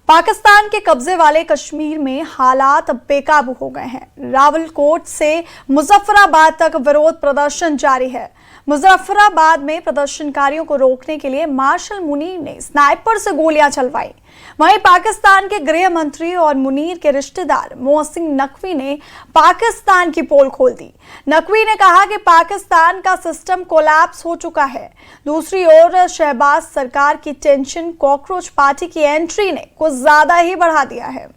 पाकिस्तान के कब्जे वाले कश्मीर में हालात बेकाबू हो गए हैं। रावलकोट से मुजफ्फराबाद तक विरोध प्रदर्शन जारी है। मुजफ्फराबाद में प्रदर्शनकारियों को रोकने के लिए मार्शल मुनीर ने स्नाइपर से गोलियां चलवाई। वहीं पाकिस्तान के गृह मंत्री और मुनीर के रिश्तेदार मोहसिन नकवी ने पाकिस्तान की पोल खोल दी। नकवी ने कहा कि पाकिस्तान का सिस्टम कोलैप्स हो चुका है। दूसरी ओर शहबाज सरकार की टेंशन कॉकरोच पार्टी की एंट्री ने कुछ ज्यादा ही बढ़ा दिया है।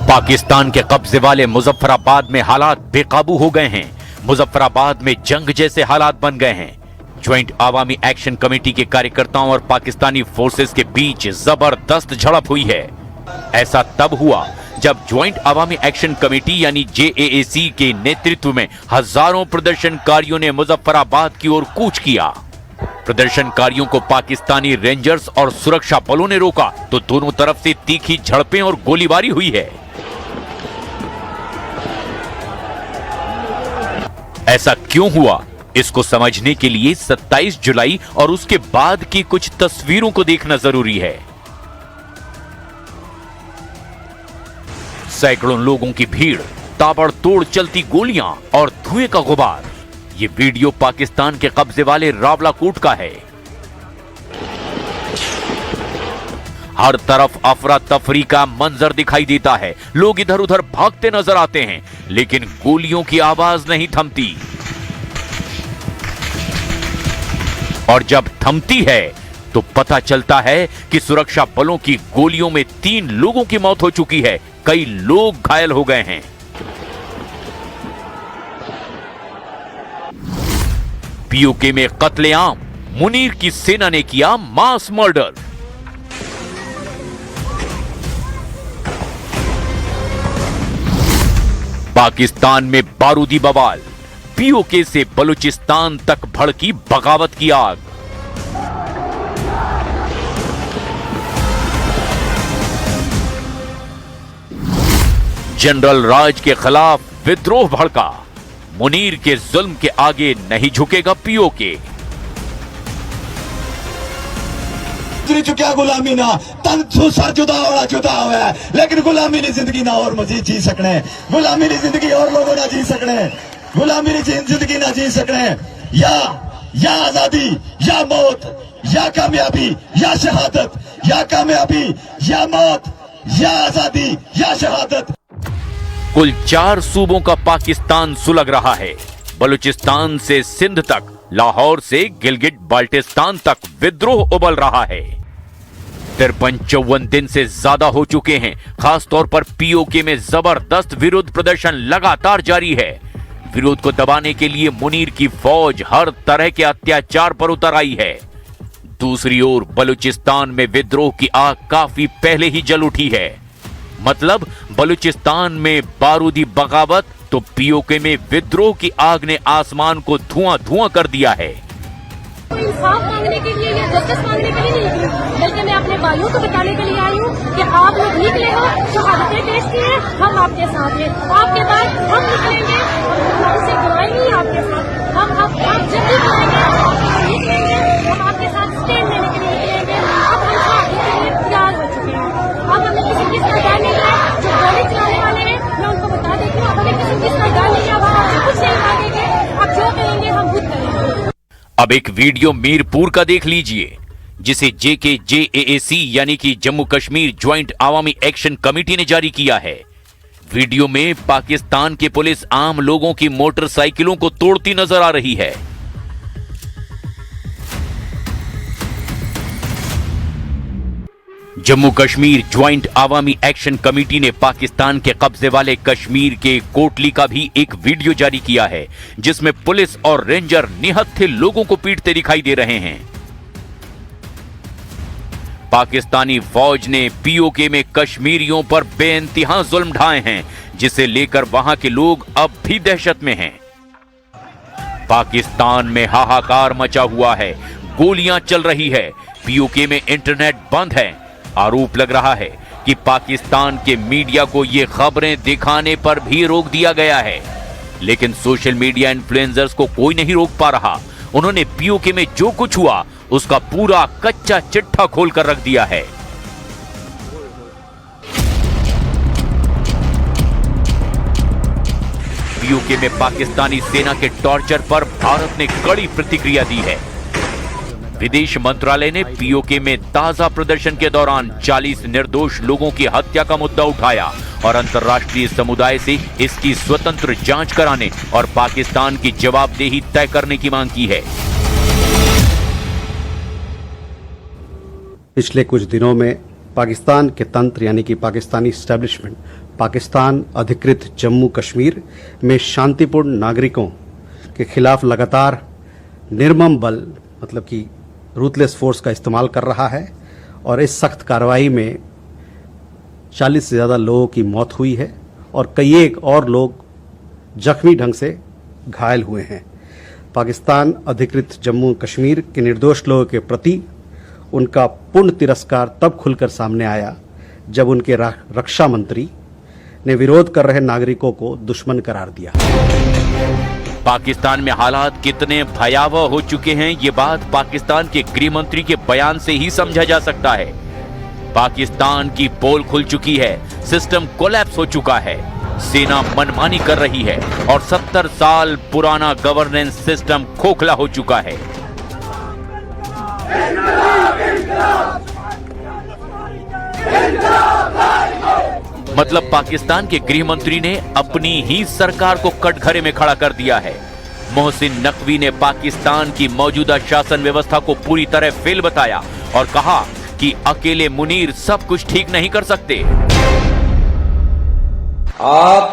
पाकिस्तान के कब्जे वाले मुजफ्फराबाद में हालात बेकाबू हो गए हैं। मुजफ्फराबाद में जंग जैसे हालात बन गए हैं। ज्वाइंट आवामी एक्शन कमेटी के कार्यकर्ताओं और पाकिस्तानी फोर्सेस के बीच जबरदस्त झड़प हुई है। ऐसा तब हुआ जब ज्वाइंट आवामी एक्शन कमेटी यानी JAAC के नेतृत्व में हजारों प्रदर्शनकारियों ने मुजफ्फराबाद की ओर कूच किया। प्रदर्शनकारियों को पाकिस्तानी रेंजर्स और सुरक्षा बलों ने रोका तो दोनों तरफ से तीखी झड़पें और गोलीबारी हुई है। ऐसा क्यों हुआ, इसको समझने के लिए 27 जुलाई और उसके बाद की कुछ तस्वीरों को देखना जरूरी है। सैकड़ों लोगों की भीड़, ताबड़तोड़ चलती गोलियां और धुएं का गुबार। ये वीडियो पाकिस्तान के कब्जे वाले रावलाकोट का है। हर तरफ अफरा तफरी का मंजर दिखाई देता है। लोग इधर उधर भागते नजर आते हैं, लेकिन गोलियों की आवाज नहीं थमती। और जब थमती है तो पता चलता है कि सुरक्षा बलों की गोलियों में 3 लोगों की मौत हो चुकी है। कई लोग घायल हो गए हैं। POK में कत्लेआम, मुनीर की सेना ने किया मास मर्डर। पाकिस्तान में बारूदी बवाल, POK से बलूचिस्तान तक भड़की बगावत की आग। जनरल राज के खिलाफ विद्रोह भड़का, मुनीर के जुल्म के आगे नहीं झुकेगा POK। चुका गुलामी ना तन सर जुदा हुआ है, लेकिन गुलामी की जिंदगी ना और मजीद जी सकने, गुलामी की जिंदगी और लोगों ना जी सकने, गुलामी की जिंदगी ना जी सकने। या आजादी या मौत, या कामयाबी या शहादत, या कामयाबी या मौत, या आजादी या शहादत। कुल 4 सूबों का पाकिस्तान सुलग रहा है। बलूचिस्तान से सिंध तक, लाहौर से गिलगिट बाल्टिस्तान तक विद्रोह उबल रहा है। 53-54 दिन से ज्यादा हो चुके हैं। खासतौर पर POK में जबरदस्त विरोध प्रदर्शन लगातार जारी है। विरोध को दबाने के लिए मुनीर की फौज हर तरह के अत्याचार पर उतर आई है। दूसरी ओर बलूचिस्तान में विद्रोह की आग काफी पहले ही जल उठी है। मतलब बलूचिस्तान में बारूदी बगावत तो POK में विद्रोह की आग ने आसमान को धुआं धुआं कर दिया है। इंसाफ मांगने के लिए या जस्टिस मांगने के लिए नहीं थी, बल्कि मैं अपने भाइयों को बताने के लिए आई हूँ कि आप लोग निकले हो, शहादतें पेश की हैं, हम आपके साथ हैं। आपके बाद हम निकलेंगे, हमसे बुराई नहीं आपके साथ। हम जब भी बुलाएंगे आप निकलेंगे, हम आपके साथ स्टैंड लेने के लिए निकलेंगे। अब हम शहादत के लिए तैयार हो चुके हैं। अब हमें किसी किस का डर नहीं है। जो गोली चलाने वाले हैं मैं उनको बता देती हूँ, अब हमें किसी किस का डर नहीं है। अब हम आपसे कुछ नहीं मांगेंगे, आप जो कहेंगे हम खुद करेंगे। अब एक वीडियो मीरपुर का देख लीजिए, जिसे JAAC यानी कि Jammu Kashmir joint Awami action committee ने जारी किया है। वीडियो में पाकिस्तान की पुलिस आम लोगों की मोटरसाइकिलों को तोड़ती नजर आ रही है। Jammu Kashmir joint Awami action committee ने पाकिस्तान के कब्जे वाले कश्मीर के कोटली का भी एक वीडियो जारी किया है, जिसमें पुलिस और रेंजर निहत्थे लोगों को पीटते दिखाई दे रहे हैं। पाकिस्तानी फौज ने POK में कश्मीरियों पर बेइंतहा जुल्म ढाए हैं, जिसे लेकर वहां के लोग अब भी दहशत में हैं। पाकिस्तान में हाहाकार मचा हुआ है, गोलियां चल रही है, पीओके में इंटरनेट बंद है। आरोप लग रहा है कि पाकिस्तान के मीडिया को ये खबरें दिखाने पर भी रोक दिया गया है, लेकिन सोशल मीडिया इन्फ्लुएंसर्स को कोई नहीं रोक पा रहा। उन्होंने पीओके में जो कुछ हुआ उसका पूरा कच्चा चिट्ठा खोलकर रख दिया है। पीओके में पाकिस्तानी सेना के टॉर्चर पर भारत ने कड़ी प्रतिक्रिया दी है। विदेश मंत्रालय ने पीओके में ताजा प्रदर्शन के दौरान 40 निर्दोष लोगों की हत्या का मुद्दा उठाया और अंतर्राष्ट्रीय समुदाय से इसकी स्वतंत्र जांच कराने और पाकिस्तान की जवाबदेही तय करने की मांग की है। पिछले कुछ दिनों में पाकिस्तान के तंत्र यानी कि पाकिस्तानी एस्टेब्लिशमेंट पाकिस्तान अधिकृत जम्मू कश्मीर में शांतिपूर्ण नागरिकों के खिलाफ लगातार निर्मम बल मतलब कि रूथलेस फोर्स का इस्तेमाल कर रहा है और इस सख्त कार्रवाई में 40 से ज़्यादा लोगों की मौत हुई है और कई एक और लोग जख्मी ढंग से घायल हुए हैं। पाकिस्तान अधिकृत जम्मू कश्मीर के निर्दोष लोगों के प्रति उनका पूर्ण तिरस्कार तब खुलकर सामने आया जब उनके रक्षा मंत्री ने विरोध कर रहे नागरिकों को दुश्मन करार दिया। पाकिस्तान में हालात कितने भयावह हो चुके हैं, ये बात पाकिस्तान के गृह मंत्री के बयान से ही समझा जा सकता है। पाकिस्तान की पोल खुल चुकी है, सिस्टम कोलैप्स हो चुका है, सेना मनमानी कर रही है और 70 साल पुराना गवर्नेंस सिस्टम खोखला हो चुका है। मतलब पाकिस्तान के गृह मंत्री ने अपनी ही सरकार को कटघरे में खड़ा कर दिया है। मोहसिन नकवी ने पाकिस्तान की मौजूदा शासन व्यवस्था को पूरी तरह फेल बताया और कहा कि अकेले मुनीर सब कुछ ठीक नहीं कर सकते। आप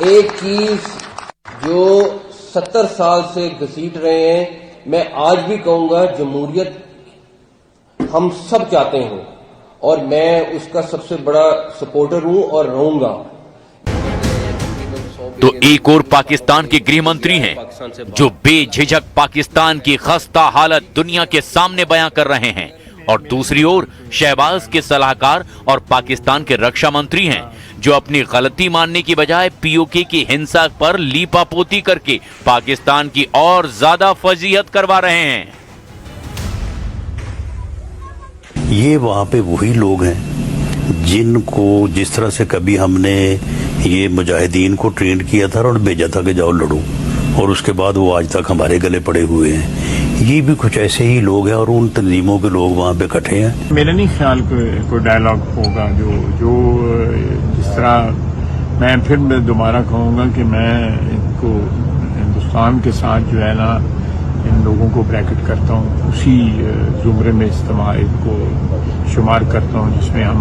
एक चीज जो 70 साल से घसीट रहे हैं, मैं आज भी कहूंगा जमहूरियत हम सब चाहते हैं और मैं उसका सबसे बड़ा सपोर्टर हूं और रहूंगा। तो एक और पाकिस्तान के गृह मंत्री हैं जो बेझिझक पाकिस्तान की खस्ता हालत दुनिया के सामने बयां कर रहे हैं और दूसरी ओर शहबाज के सलाहकार और पाकिस्तान के रक्षा मंत्री हैं जो अपनी गलती मानने की बजाय पीओके की हिंसा पर लीपापोती करके पाकिस्तान की और ज्यादा फजीहत करवा रहे हैं। ये वहाँ पे वही लोग हैं जिनको जिस तरह से कभी हमने ये मुजाहिदीन को ट्रेंड किया था और भेजा था कि जाओ लड़ो, और उसके बाद वो आज तक हमारे गले पड़े हुए हैं। ये भी कुछ ऐसे ही लोग हैं और उन तंजीमों के लोग वहाँ पे इकट्ठे हैं। मेरा नहीं ख्याल कोई डायलॉग होगा जो जिस तरह मैं फिर दोबारा कहूँगा कि मैं इनको हिंदुस्तान के साथ जो है ना इन लोगों को ब्रैकेट करता हूँ, उसी जुमरे में इस्तेमाल को शुमार करता हूँ जिसमें हम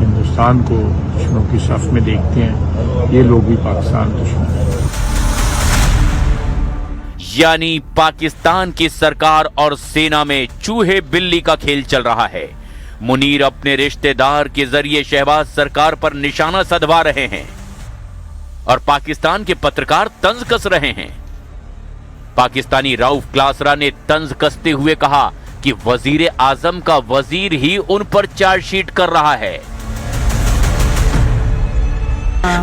हिंदुस्तान को दुश्मनों की सफ में देखते हैं। ये लोग भी पाकिस्तान दुश्मन हैं। यानी पाकिस्तान की सरकार और सेना में चूहे बिल्ली का खेल चल रहा है। मुनीर अपने रिश्तेदार के जरिए शहबाज सरकार पर निशाना साधवा रहे हैं और पाकिस्तान के पत्रकार तंज कस रहे हैं। पाकिस्तानी राउफ क्लासरा ने तंज कसते हुए कहा कि वजीर आजम का वजीर ही उन पर चार्जशीट कर रहा है।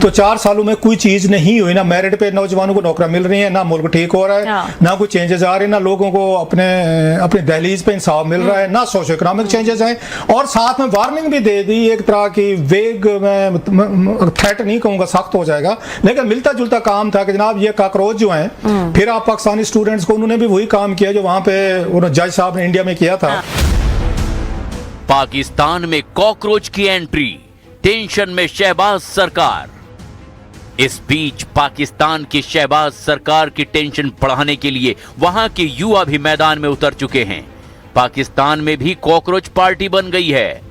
तो 4 सालों में कोई चीज नहीं हुई, ना मेरिट पे नौजवानों को नौकरी मिल रही है, ना मुल्क ठीक हो रहा है, ना कोई चेंजेस आ रहे हैं, ना लोगों को अपने दहलीज पे इंसाफ मिल रहा है, ना सोशो इकोनॉमिक चेंजेस हैं। और साथ में वार्निंग भी दे दी, एक तरह की वेग में थ्रेट नहीं कहूंगा, सख्त हो जाएगा, लेकिन मिलता जुलता काम था कि जनाब ये काकरोच जो हैं, फिर आप पाकिस्तानी स्टूडेंट्स को उन्होंने भी वही काम किया जो वहां पे जज साहब ने इंडिया में किया था। पाकिस्तान में कॉकरोच की एंट्री, टेंशन में शहबाज सरकार। इस बीच पाकिस्तान की शहबाज सरकार की टेंशन बढ़ाने के लिए वहां के युवा भी मैदान में उतर चुके हैं। पाकिस्तान में भी कॉकरोच पार्टी बन गई है।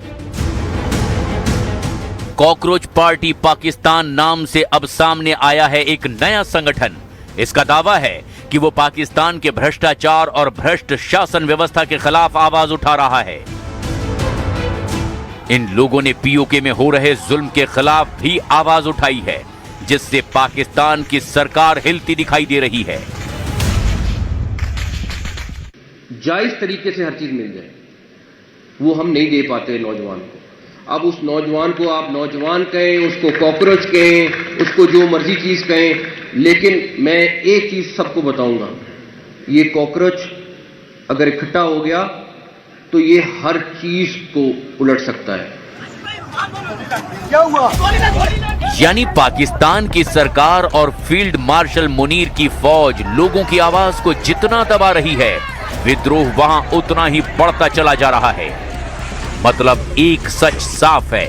कॉकरोच पार्टी पाकिस्तान नाम से अब सामने आया है एक नया संगठन। इसका दावा है कि वो पाकिस्तान के भ्रष्टाचार और भ्रष्ट शासन व्यवस्था के खिलाफ आवाज उठा रहा है। इन लोगों ने पीओके में हो रहे जुल्म के खिलाफ भी आवाज उठाई है, जिससे पाकिस्तान की सरकार हिलती दिखाई दे रही है। जायज तरीके से हर चीज मिल जाए, वो हम नहीं दे पाते नौजवान को। अब उस नौजवान को आप नौजवान कहें, उसको कॉकरोच कहें, उसको जो मर्जी चीज कहें, लेकिन मैं एक चीज सबको बताऊंगा, ये कॉकरोच अगर इकट्ठा हो गया तो ये हर चीज को उलट सकता है। यानी पाकिस्तान की सरकार और फील्ड मार्शल मुनीर की फौज लोगों की आवाज को जितना दबा रही है, विद्रोह वहां उतना ही बढ़ता चला जा रहा है। मतलब एक सच साफ है,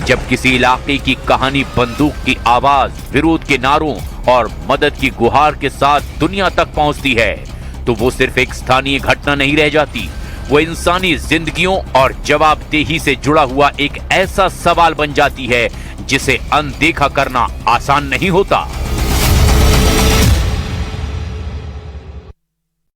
जब किसी इलाके की कहानी बंदूक की आवाज, विरोध के नारों और मदद की गुहार के साथ दुनिया तक पहुंचती है, तो वो सिर्फ एक स्थानीय घटना नहीं रह जाती, वो इंसानी जिंदगियों और जवाबदेही से जुड़ा हुआ एक ऐसा सवाल बन जाती है जिसे अनदेखा करना आसान नहीं होता।